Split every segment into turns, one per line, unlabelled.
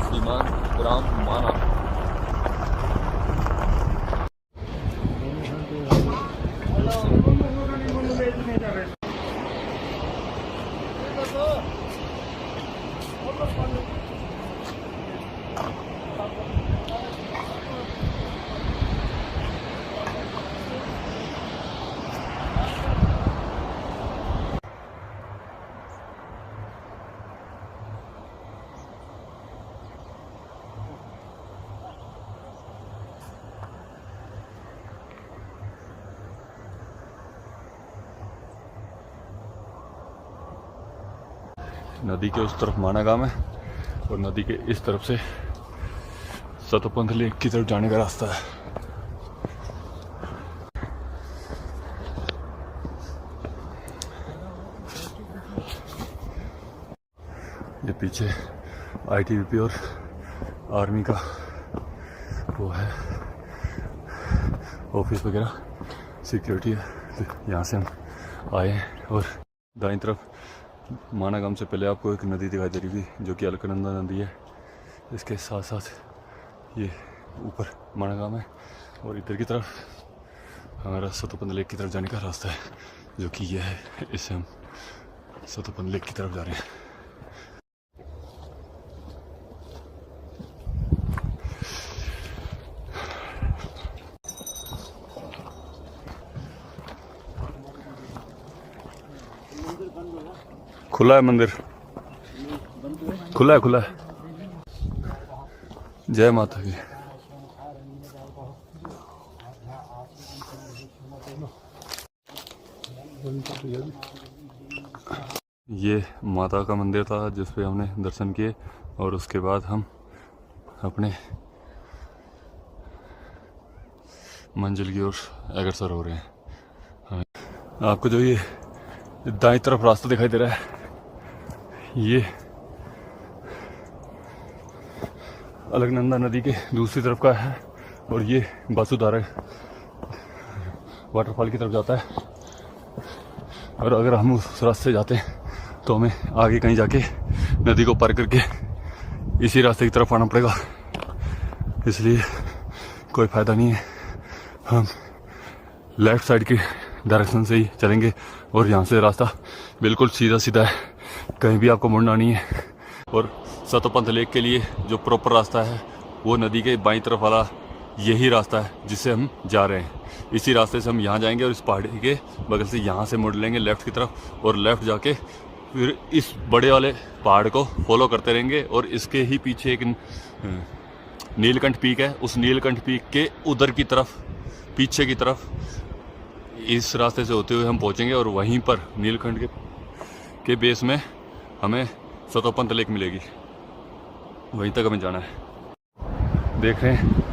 सीमान ग्राम माना। नदी के उस तरफ माना गांव है और नदी के इस तरफ से सतोपंथ लेक की तरफ जाने का रास्ता है। ये पीछे आईटीबीपी और आर्मी का वो है ऑफिस वगैरह, सिक्योरिटी है। तो यहाँ से हम आए हैं और दाईं तरफ माना गांव से पहले आपको एक नदी दिखाई दे रही थी जो कि अलकनंदा नदी है। इसके साथ साथ ये ऊपर माना गांव है और इधर की तरफ हमारा सतोपंथ लेक की तरफ जाने का रास्ता है जो कि यह है। इससे हम सतोपंथ लेक की तरफ जा रहे हैं। खुला है मंदिर, खुला है, खुला है। जय माता की। ये माता का मंदिर था जिस पे हमने दर्शन किए और उसके बाद हम अपने मंजिल की ओर अग्रसर हो रहे हैं। आपको जो ये दाईं तरफ रास्ता दिखाई दे रहा है ये अलकनंदा नदी के दूसरी तरफ का है और ये बासुधारा वाटरफॉल की तरफ जाता है। और अगर हम उस रास्ते से जाते हैं तो हमें आगे कहीं जाके नदी को पार करके इसी रास्ते की तरफ आना पड़ेगा, इसलिए कोई फ़ायदा नहीं है। हम लेफ्ट साइड की डायरेक्शन से ही चलेंगे और यहाँ से रास्ता बिल्कुल सीधा सीधा है, कहीं भी आपको मुड़ना नहीं है। और सतोपंथ लेक के लिए जो प्रॉपर रास्ता है वो नदी के बाईं तरफ वाला यही रास्ता है जिससे हम जा रहे हैं। इसी रास्ते से हम यहाँ जाएंगे और इस पहाड़ी के बगल से यहाँ से मुड़ लेंगे लेफ़्ट की तरफ और लेफ़्ट जाके फिर इस बड़े वाले पहाड़ को फॉलो करते रहेंगे। और इसके ही पीछे एक नीलकंठ पीक है, उस नीलकंठ पीक के उधर की तरफ पीछे की तरफ इस रास्ते से होते हुए हम पहुँचेंगे और वहीं पर नीलकंठ के बेस में हमें सतोपंथ लेक मिलेगी, वहीं तक हमें जाना है। देख रहे हैं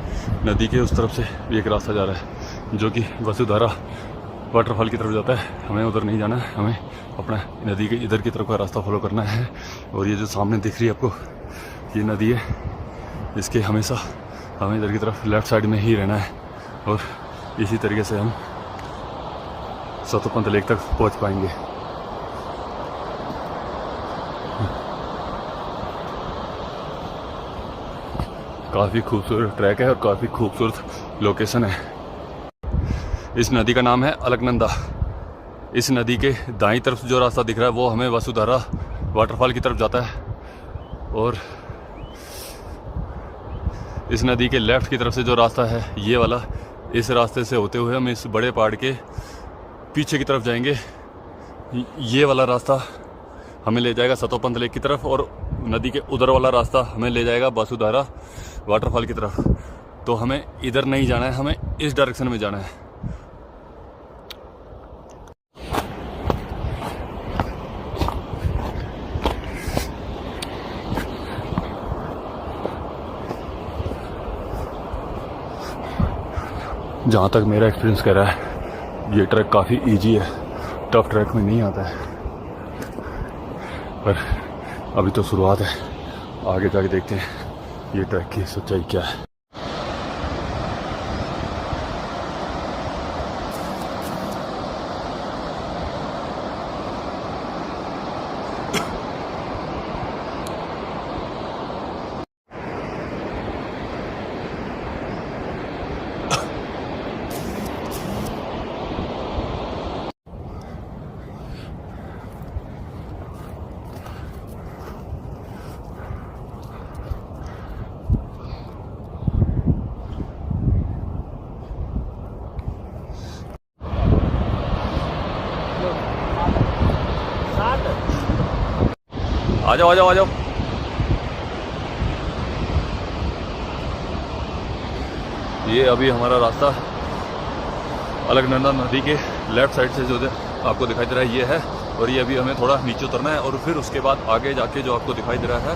नदी के उस तरफ से भी एक रास्ता जा रहा है जो कि वसुधारा वाटरफॉल की तरफ जाता है। हमें उधर नहीं जाना है, हमें अपना नदी के इधर की तरफ का रास्ता फॉलो करना है। और ये जो सामने दिख रही है आपको ये नदी है, इसके हमेशा हमें इधर की तरफ लेफ़्ट साइड में ही रहना है और इसी तरीके से हम सतोपंथ लेक तक पहुंच पाएंगे। काफ़ी खूबसूरत ट्रैक है और काफ़ी खूबसूरत लोकेशन है। इस नदी का नाम है अलकनंदा। इस नदी के दाईं तरफ जो रास्ता दिख रहा है वो हमें वसुधारा वाटरफॉल की तरफ जाता है और इस नदी के लेफ़्ट की तरफ से जो रास्ता है ये वाला, इस रास्ते से होते हुए हम इस बड़े पहाड़ के पीछे की तरफ जाएंगे। ये वाला रास्ता हमें ले जाएगा सतोपंथ लेक की तरफ और नदी के उधर वाला रास्ता हमें ले जाएगा वसुधारा वाटरफॉल की तरफ। तो हमें इधर नहीं जाना है, हमें इस डायरेक्शन में जाना है। जहाँ तक मेरा एक्सपीरियंस कह रहा है ये ट्रैक काफ़ी इजी है, टफ ट्रैक में नहीं आता है, पर अभी तो शुरुआत है, आगे जाके देखते हैं। ये ट्रैक की सच्चाई क्या है। आ जाओ आ जाओ आ जाओ। ये अभी हमारा रास्ता अलकनंदा नदी के लेफ्ट साइड से जो आपको दिखाई दे रहा है ये है, और ये अभी हमें थोड़ा नीचे उतरना है और फिर उसके बाद आगे जाके जो आपको दिखाई दे रहा है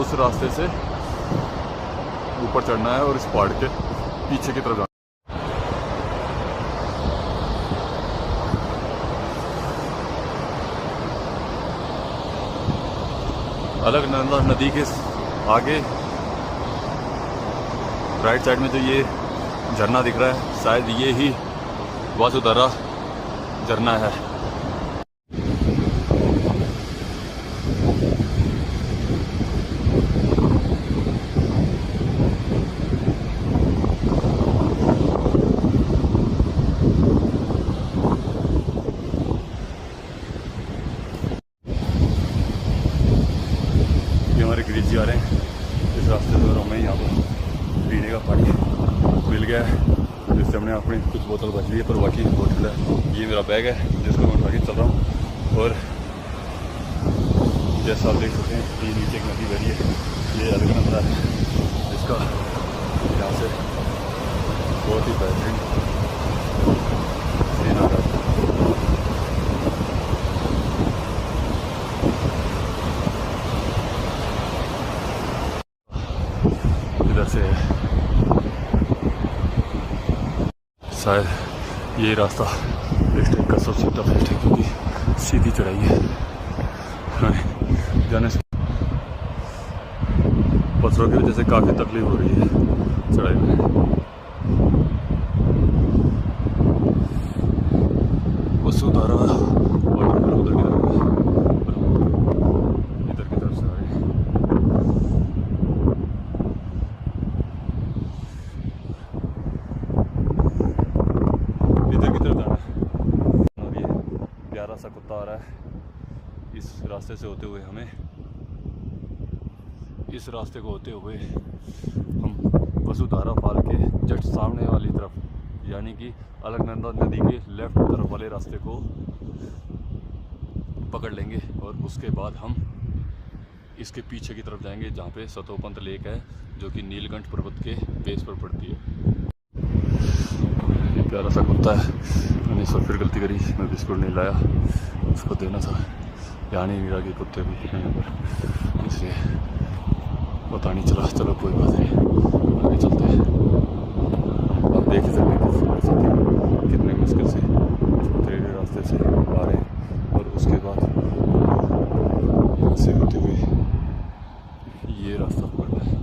उस रास्ते से ऊपर चढ़ना है और इस पहाड़ के पीछे की तरफ जाना। अलकनंदा नदी के आगे राइट साइड में जो ये झरना दिख रहा है शायद ये ही वासुधारा झरना है। ये हमारे गिरीश जी आ रहे हैं इस रास्ते से और हमें यहाँ पर पीने का पानी मिल गया है, जिससे हमने अपनी कुछ बोतल बच ली है, पर बाकी बोतल है। ये मेरा बैग है जिसको मैं उठा के चल रहा हूँ। और जैसा आप देख सकते हैं ये नीचे एक नदी बह रही है, ये अलकनंदा है, इसका यहाँ से बहुत ही बेहतरीन सीन आ रहा है। इधर से शायद ये रास्ता इस टाइप का सबसे टफेस्ट है क्योंकि सीधी चढ़ाई है। जाने से पत्थरों की वजह से काफ़ी तकलीफ हो रही है चढ़ाई में। वसुधारा वाटर उधर की तरफ से आ रही है। इधर की तरफ जाना है और ये प्यारा सा कुत्ता आ रहा है इस रास्ते से होते हुए। हमें इस रास्ते को होते हुए हम वसुधारा फॉल के जस्ट सामने वाली तरफ यानी कि अलकनंदा नदी के लेफ्ट तरफ वाले रास्ते को पकड़ लेंगे और उसके बाद हम इसके पीछे की तरफ जाएंगे जहाँ पे सतोपंत लेक है जो कि नीलकंठ पर्वत के बेस पर पड़ती है। ये प्यारा सा कुत्ता है, मैंने इस बार फिर गलती करी, मैं बिस्कुट नहीं लाया, उसको देना था। ध्यान ही नहीं रहा कि कुत्ते भी हैं यहाँ पर, इसलिए पता नहीं चला। चलो कोई बात नहीं, आगे चलते हैं। आप देख ही सकते हैं कि हमारे साथी कितने मुश्किल से इस पथरीले रास्ते से आ रहे हैं और उसके बाद यहाँ से होते हुए ये रास्ता पकड़ना है।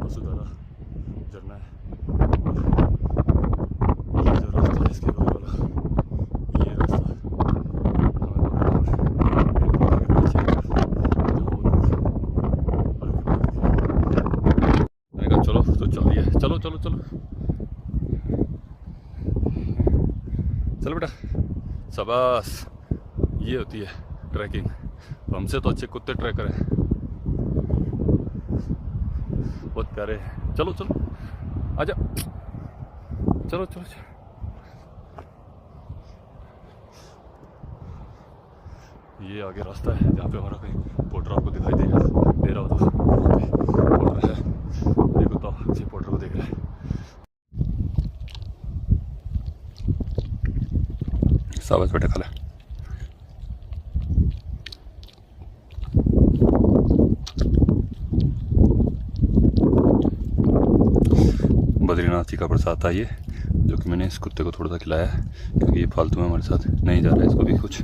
वसुधारा झरना है, ये जो रास्ता है इसके बगल वाला ये रास्ता मैंने कहा चलो तो चल दिया, चलो चलो चलो चलो बेटा, शाबाश। ये होती है ट्रैकिंग, हमसे तो अच्छे कुत्ते ट्रैकर हैं, बहुत प्यारे हैं। चलो चलो आजा, चलो चलो चलो। ये आगे रास्ता है जहाँ पे हमारा कहीं पोर्टर आपको दिखाई दे रहा हो तो पोर्टर है। देखो तो अच्छे पोर्टर को देख रहे हैं। शाबाश बेटा खा ले। बद्रीनाथ जी का प्रसाद था ये, जो कि मैंने इस कुत्ते को थोड़ा सा खिलाया है, क्योंकि ये फालतू में हमारे साथ नहीं जा रहा है। इसको भी कुछ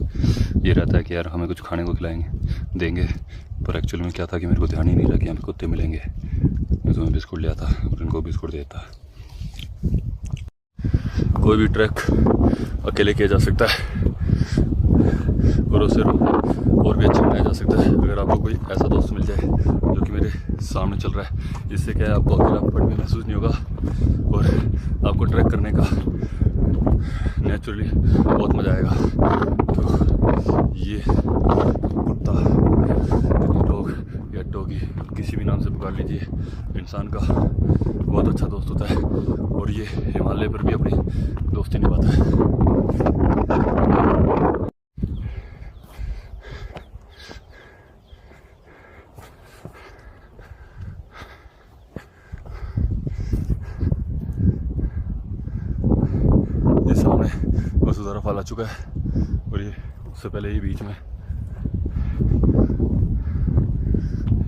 ये रहता है कि यार हमें कुछ खाने को खिलाएंगे देंगे, पर एक्चुअल में क्या था कि मेरे को ध्यान ही नहीं रहा कि यहाँ पे कुत्ते मिलेंगे। मैं तुम्हें बिस्कुट लिया था और इनको बिस्कुट देता। कोई भी ट्रैक अकेले किया जा सकता है और उसे और भी अच्छा बनाया जा सकता है अगर आपको कोई ऐसा दोस्त मिल जाए जो कि मेरे सामने चल रहा है। इससे क्या है, आपको अकेलापन भी महसूस नहीं होगा और आपको ट्रैक करने का नेचुरली बहुत मज़ा आएगा। तो ये कुत्ता, डॉग या डॉगी, किसी भी नाम से पुकार लीजिए, इंसान का बहुत अच्छा दोस्त होता है और ये हिमालय पर भी अपनी दोस्ती निभाता है। ये सामने वसुधारा फॉल आ चुका है और ये उससे पहले ही बीच में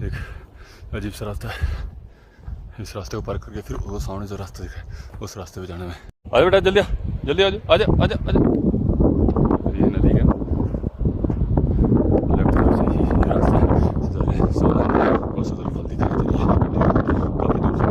एक अजीब सा रास्ता है। इस रास्ते को पार करके फिर वो सामने जो रास्ता दिखा है उस रास्ते पे जाने में। आजा बेटा जल्दी जल्दी आजा आजा आजा आजा। ये नदी का लेफ्ट तरफ से ही रास्ता है, वसुधारा फॉल दिखाई दे रही है, काफी दूर से।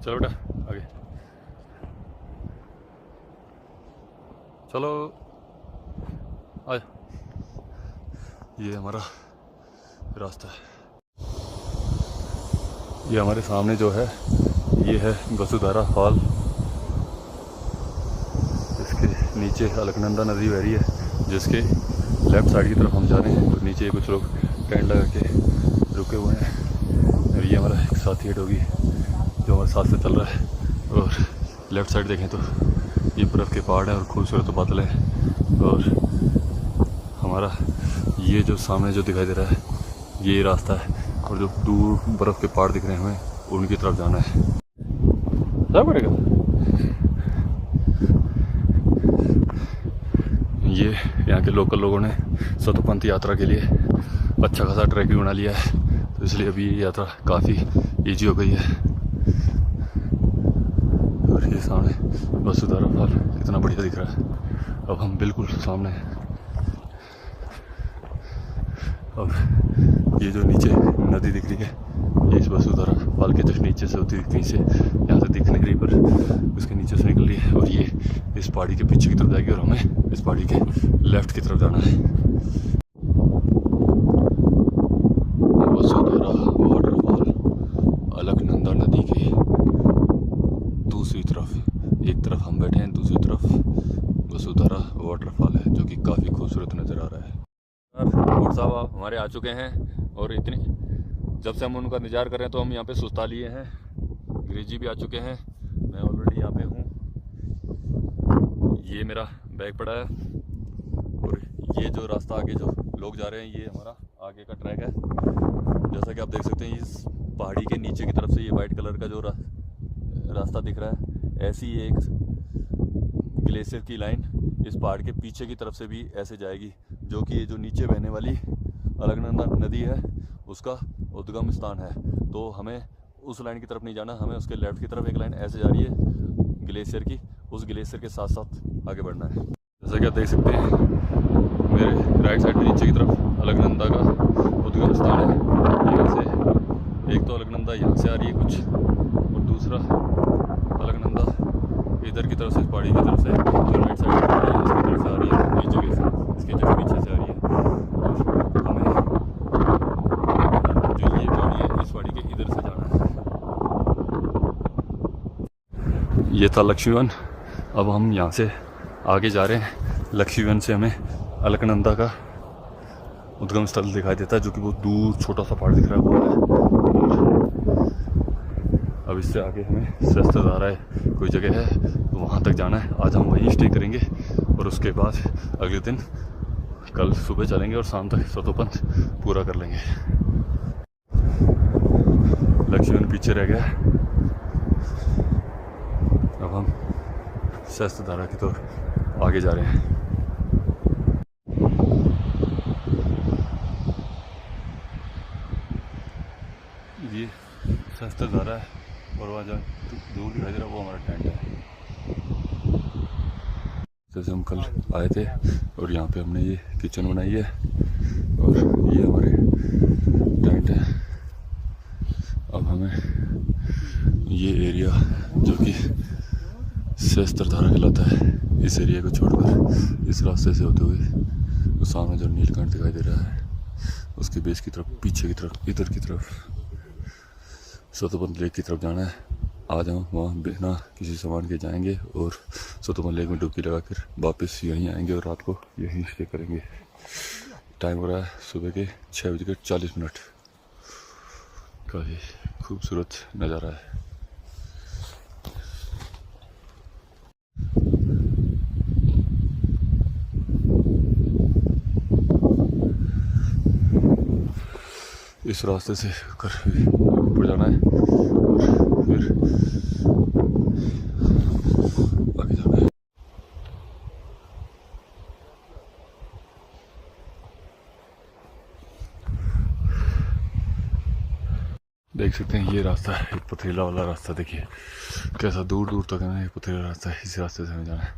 चलो बेटा आगे चलो आजा। ये हमारा रास्ता है। ये हमारे सामने जो है ये है वसुधारा फॉल। इसके नीचे अलकनंदा नदी बह रही है, जिसके लेफ्ट साइड की तरफ हम जा रहे हैं और नीचे कुछ लोग टेंट लगा के रुके हुए हैं। और ये हमारा एक साथी है डॉगी जो हमारे साथ से चल रहा है। और लेफ़्ट साइड देखें तो ये बर्फ़ के पहाड़ हैं और खूबसूरत बादल है। और हमारा ये जो सामने जो दिखाई दे रहा है ये रास्ता है और जो दूर बर्फ़ के पहाड़ दिख रहे हैं हमें उनकी तरफ जाना है। जा पड़ेगा। ये यहाँ के लोकल लोगों ने सतोपंथ यात्रा के लिए अच्छा खासा ट्रैक भी बना लिया है, तो इसलिए अभी ये यात्रा काफ़ी ईजी हो गई है। और ये सामने वसुधारा फॉल कितना बढ़िया दिख रहा है। अब हम बिल्कुल सामने हैं। अब ये जो नीचे नदी दिख रही है ये इस वसुधारा फॉल के जस्ट नीचे से होती है, कहीं से यहाँ से दिख नहीं रही पर उसके नीचे से निकल रही है और ये इस पहाड़ी के पीछे की तरफ जाएगी और हमें इस पहाड़ी के लेफ्ट की तरफ जाना है। वसुधारा वाटरफॉल अलकनंदा नदी के दूसरी तरफ, एक तरफ हम बैठे हैं, दूसरी तरफ वसुधारा वाटरफॉल है जो कि काफ़ी खूबसूरत नज़र आ रहा है। और साहब हमारे आ चुके हैं और इतनी जब से हम उनका इंतजार कर रहे हैं तो हम यहाँ पे सुस्ता लिए हैं। गिरीश जी भी आ चुके हैं, मैं ऑलरेडी यहाँ पे हूँ। ये मेरा बैग पड़ा है और ये जो रास्ता आगे जो लोग जा रहे हैं ये हमारा आगे का ट्रैक है। जैसा कि आप देख सकते हैं इस पहाड़ी के नीचे की तरफ से ये वाइट कलर का जो रास्ता दिख रहा है, ऐसी एक ग्लेशियर की लाइन इस पहाड़ के पीछे की तरफ से भी ऐसे जाएगी, जो कि ये जो नीचे बहने वाली अलकनंदा नदी है उसका उद्गम स्थान है। तो हमें उस लाइन की तरफ नहीं जाना, हमें उसके लेफ्ट की तरफ एक लाइन ऐसे जा रही है ग्लेशियर की, उस ग्लेशियर के साथ साथ आगे बढ़ना है। जैसा कि आप देख सकते हैं मेरे राइट साइड में नीचे की तरफ अलकनंदा का उद्गम स्थान है। यहाँ से एक तो अलकनंदा यहाँ से आ रही है कुछ और दूसरा अलकनंदा इधर की तरफ से, इस पहाड़ी की तरफ से जो राइट साइड है इसकी तरफ से आ रही है, इस जगह से, इसके जगह पीछे से आ रही है। और हमें जो ये पहाड़ी है इस पहाड़ी के इधर से जाना है। ये था लक्ष्मीवन। अब हम यहाँ से आगे जा रहे हैं। लक्ष्मीवन से हमें अलकनंदा का उद्गम स्थल दिखाई देता है, जो कि बहुत दूर छोटा सा पहाड़ दिख रहा है वो है। अब इससे आगे हमें सहस्त्रधारा कोई जगह है तो वहाँ तक जाना है। आज हम वहीं स्टे करेंगे और उसके बाद अगले दिन कल सुबह चलेंगे और शाम तक सतोपंथ पूरा कर लेंगे। लक्ष्मण पीछे रह गया। अब हम सहस्त्रधारा की तरफ आगे जा रहे हैं। ये सहस्त्रधारा है और वहाँ जहाँ दूर दिखाई दे रहा है वो हमारा टेंट है। जैसे हम कल आए थे और यहाँ पे हमने ये किचन बनाई है और ये हमारे टेंट है। अब हमें ये एरिया जो कि सहस्त्रधारा कहलाता है, इस एरिया को छोड़कर इस रास्ते से होते हुए तो सामने जो नीलकंठ दिखाई दे रहा है उसके बेस की तरफ, पीछे की तरफ, इधर की तरफ सतोपंथ लेक की तरफ जाना है। आज हम वहाँ बिना किसी सामान के जाएंगे और सतोपंथ लेक में डुबकी लगा कर वापस यहीं आएंगे और रात को यहीं स्टे करेंगे। टाइम हो रहा है सुबह के 6:40। काफ़ी खूबसूरत नज़ारा है। इस रास्ते से कर ऊपर जाना है और फिर आगे जाना है। देख सकते हैं ये रास्ता है, एक पथरीला वाला रास्ता। देखिए कैसा दूर दूर तक है ना, ये पथरीला रास्ता है। इस रास्ते से हमें जाना है।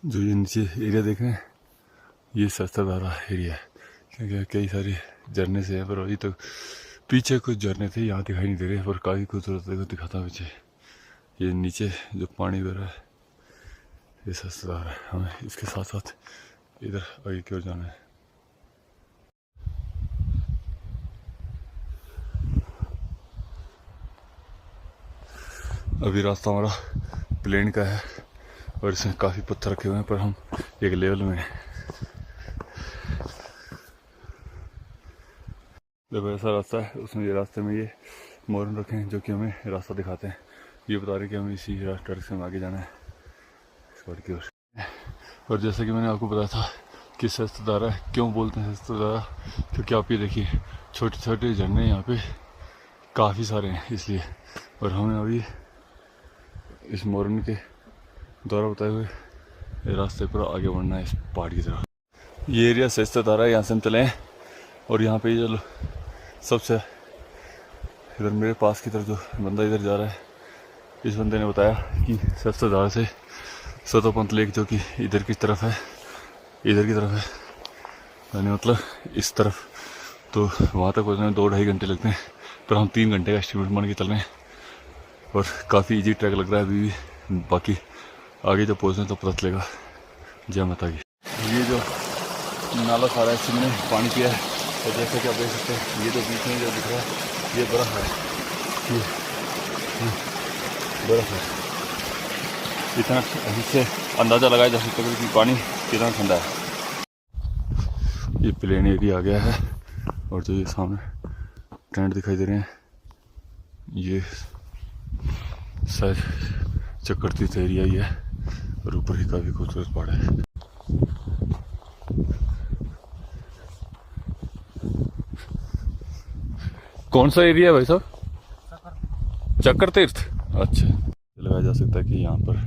जो ये नीचे एरिया देख रहे हैं ये सहस्त्रधारा एरिया है, क्योंकि कई सारे झरने से है पर अभी तक पीछे कुछ झरने थे यहाँ दिखाई नहीं दे रहे पर काफ़ी खूबसूरत देखो दिखाता हूँ पीछे। ये नीचे जो पानी बह रहा है ये सहस्त्रधारा है। हमें इसके साथ साथ इधर आगे की ओर जाना है। अभी रास्ता हमारा प्लेन का है और इसमें काफ़ी पत्थर रखे हुए हैं पर हम एक लेवल में हैं। जब ऐसा रास्ता है उसमें ये रास्ते में ये मोरन रखे हैं जो कि हमें रास्ता दिखाते हैं। ये बता रहे कि हमें इसी डायरेक्शन में आगे जाना है इस बार की ओर। और जैसे कि मैंने आपको बताया था कि सहस्त्रधारा क्यों बोलते हैं सहस्त्रधारा, क्योंकि आप ये देखिए छोटे छोटे झरने यहाँ पे काफ़ी सारे हैं इसलिए। और हमें अभी इस मोरन के द्वारा बताए हुए रास्ते पर आगे बढ़ना है इस पहाड़ की तरफ। ये एरिया सहस्त्रधारा है, यहाँ से हम चले हैं और यहाँ पे जो सबसे इधर मेरे पास की तरफ जो बंदा इधर जा रहा है इस बंदे ने बताया कि सहस्त्रधारा से सतोपंथ लेक जो कि इधर की तरफ है, इधर की तरफ है यानी मतलब इस तरफ, तो वहाँ तक पहुँचने में 2-2.5 घंटे लगते हैं पर हम 3 घंटे का एस्टिमेट मान के चल रहे हैं और काफ़ी इजी ट्रैक लग रहा है अभी भी। बाकी आगे जब पहुँचने तो पता चलेगा। जय माता की। ये जो नाला सारा है इससे मैंने पानी पिया है और जैसे कि आप देख सकते हैं ये जो बीच में जो दिख रहा है ये बर्फ़ है, ये बर्फ़ है। इतना इससे अंदाज़ा लगाया जा सकता है कि पानी कितना ठंडा है। ये प्लेन एरिया आ गया है और जो ये सामने टेंट दिखाई दे रहे हैं ये शायद चक्रतीर्थ एरिया ही है और ऊपर ही काफ़ी खूबसूरत पहाड़ है। कौन सा एरिया है भाई साहब? चक्रतीर्थ। अच्छा, लगाया जा सकता है कि यहाँ पर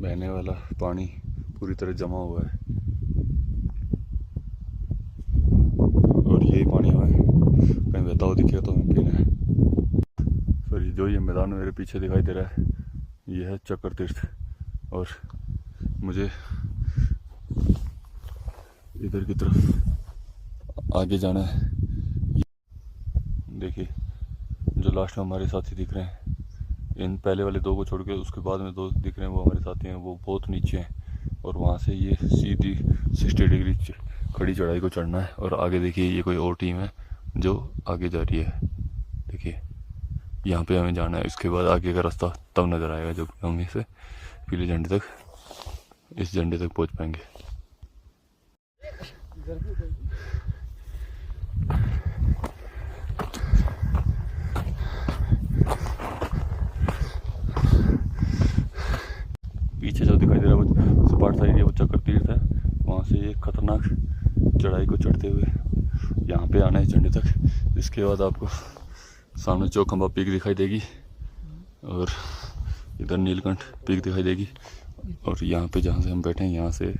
बहने वाला पानी पूरी तरह जमा हुआ है और यही पानी हमें कहीं बहता हुआ दिखेगा तो हमें पीना है। फिर जो ये मैदान मेरे पीछे दिखाई दे रहा है ये है चक्रतीर्थ और मुझे इधर की तरफ आगे जाना है। देखिए जो लास्ट में हमारे साथी दिख रहे हैं, इन पहले वाले 2 को छोड़ के उसके बाद में 2 दिख रहे हैं वो हमारे साथी हैं, वो बहुत नीचे हैं और वहाँ से ये सीधी 60 डिग्री खड़ी चढ़ाई को चढ़ना है। और आगे देखिए ये कोई और टीम है जो आगे जा रही है। देखिए यहाँ पे हमें जाना है, इसके बाद आगे का रास्ता तब नज़र आएगा जब हम इसे पीले झंडे तक, इस झंडे तक पहुँच पाएंगे। चक्र तीर्थ है, वहाँ से एक खतरनाक चढ़ाई को चढ़ते हुए यहाँ पे आना है झंडे तक। इसके बाद आपको सामने चौखंबा पीक दिखाई देगी और इधर नीलकंठ पीक दिखाई देगी। और यहाँ पे जहाँ से हम बैठे हैं यहाँ से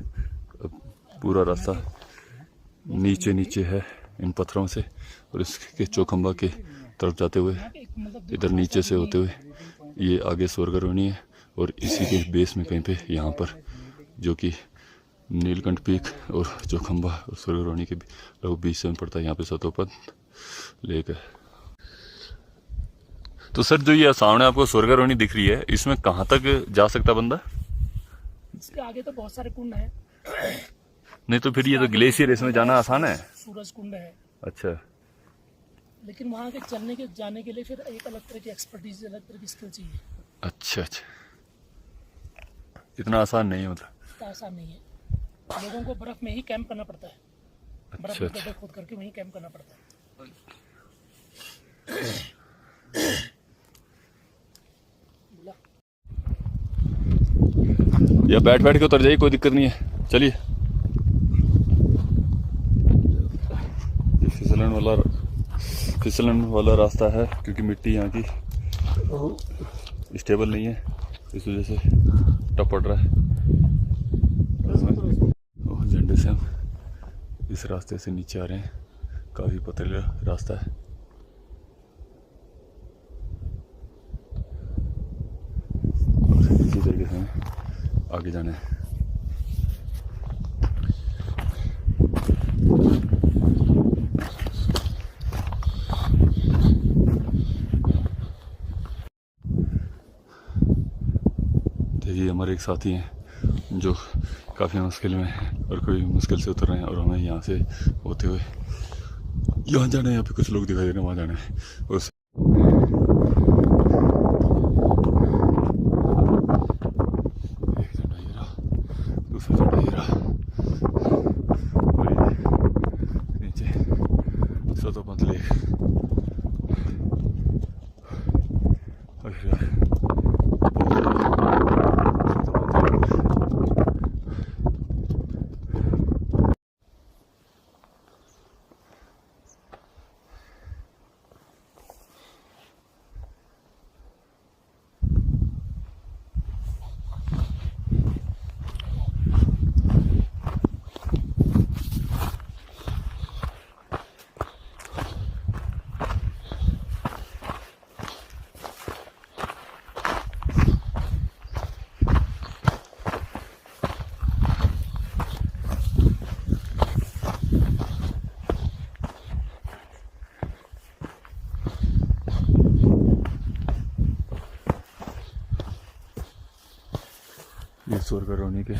पूरा रास्ता नीचे नीचे है इन पत्थरों से, और इसके चौखंबा के तरफ जाते हुए इधर नीचे से होते हुए ये आगे स्वर्गरोहिणी है। और इसी के बेस में कहीं पे यहाँ पर जो कि नीलकंठ पीक और चौखंबा और स्वर्गरोहिणी के लगभग बीच में पड़ता है, यहाँ पे सतोपंथ लेक है। तो सर जो ये सामने आपको स्वर्गरोहिणी दिख रही है, इसमें कहाँ तक जा सकता बंदा?
इसके आगे तो बहुत सारे कुंड है।
नहीं तो फिर ये तो ग्लेशियर, इसमें जाना आसान है।
सूरज कुंड है।
अच्छा,
लेकिन वहाँ के चलने के जाने के लिए फिर एक अलग तरह की एक्सपर्टीज, अलग तरह की स्किल चाहिए।
अच्छा अच्छा, इतना आसान नहीं है मतलब?
इतना आसान नहीं है, लोगों को बर्फ में ही कैंप करना पड़ता है। बर्फ में गड्ढे खोद करके वहीं कैंप करना पड़ता है।
या बैठ बैठ के उतर जाइए, कोई दिक्कत नहीं है। चलिए, फिसलन वाला रास्ता है क्योंकि मिट्टी यहाँ की स्टेबल नहीं है, इस वजह से टप पड़ रहा है। और झंडे से हम इस रास्ते से नीचे आ रहे हैं, काफ़ी पतला रास्ता है। और इसी तरीके से हमें आगे जाना है। देखिए हमारे एक साथी हैं जो काफ़ी मुश्किल में हैं और कोई मुश्किल से उतर रहे हैं, और हमें यहाँ से होते हुए यहाँ जाना है। यहाँ पे कुछ लोग दिखाई दे रहे हैं, वहाँ जाना है। और एक झंडा ये रहा, दूसरा झंडा ये रहा, और नीचे सतोपंथ लेक। ये स्वर्गरोहिणी के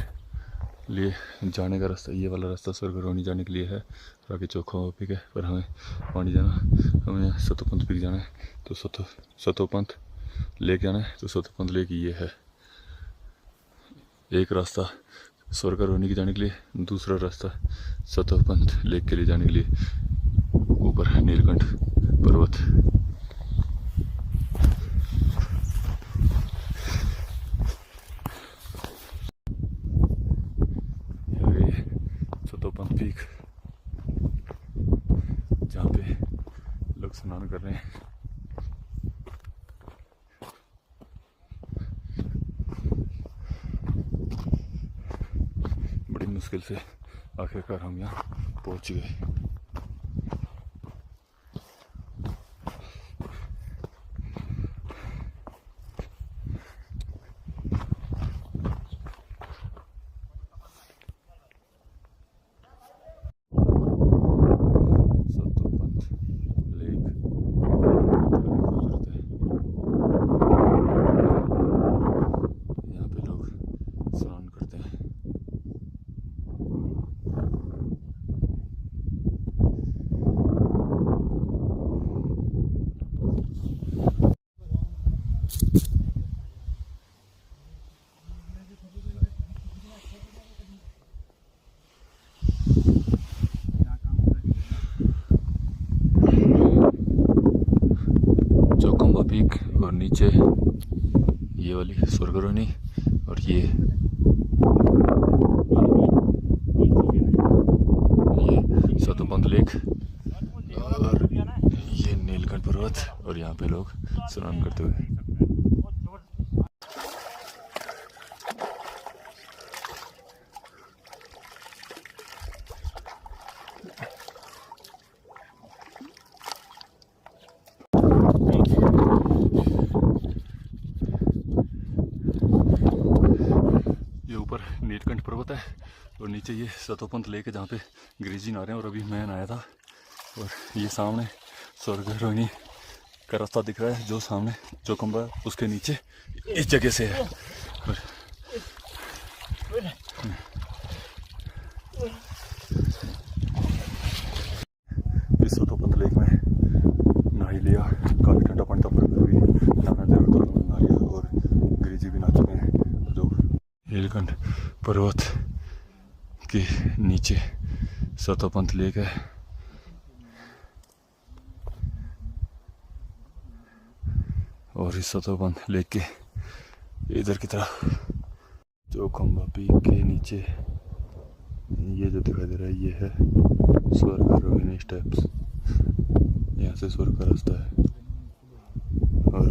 लिए जाने का रास्ता, ये वाला रास्ता स्वर्गरोहिणी जाने के लिए है। और आगे चौखंबा पीक है, पर हमें वहाँ नहीं जाना, हमें यहाँ सतोपंथ पीक जाना है। तो सतोपंथ लेक जाना है। तो सतोपंथ लेक ये है। एक रास्ता स्वर्गरोहिणी के जाने के लिए, दूसरा रास्ता सतोपंथ लेक के लिए जाने के लिए। ऊपर है नीलकंठ पर्वत। सतोपंथ पीक, जहाँ पे लोग स्नान कर रहे हैं। बड़ी मुश्किल से आखिरकार हम यहाँ पहुँच गए। चौखंबा पीक और नीचे ये वाली स्वर्गरोहिणी और ये सतोपंथ लेक और ये नीलकंठ पर्वत और यहाँ पे लोग स्नान करते हुए। ये ऊपर नीलकंठ पर्वत है और नीचे ये सतोपंथ लेक है जहाँ पे गिरीश जी नहा रहे हैं। और अभी मैं नहाया था और ये सामने स्वर्ग रोहिणी का रास्ता दिख रहा है जो सामने चौखंबा उसके नीचे इस जगह से है। और इस सतोपंथ लेक में नहा ही लिया, काफी ठंडा पानी था पर भी नहाना जरूर था, नहा लिया। और गिरीश जी भी नहा चुके हैं। जो नीलकंठ पर्वत के नीचे सतोपंथ लेक है। और इस सतोपंथ लेक के इधर की तरफ चौखंबा पीक के नीचे ये जो दिखाई दे रहा है ये है स्वर्ग रोहिणी स्टेप्स। यहाँ से स्वर्ग का रास्ता है। और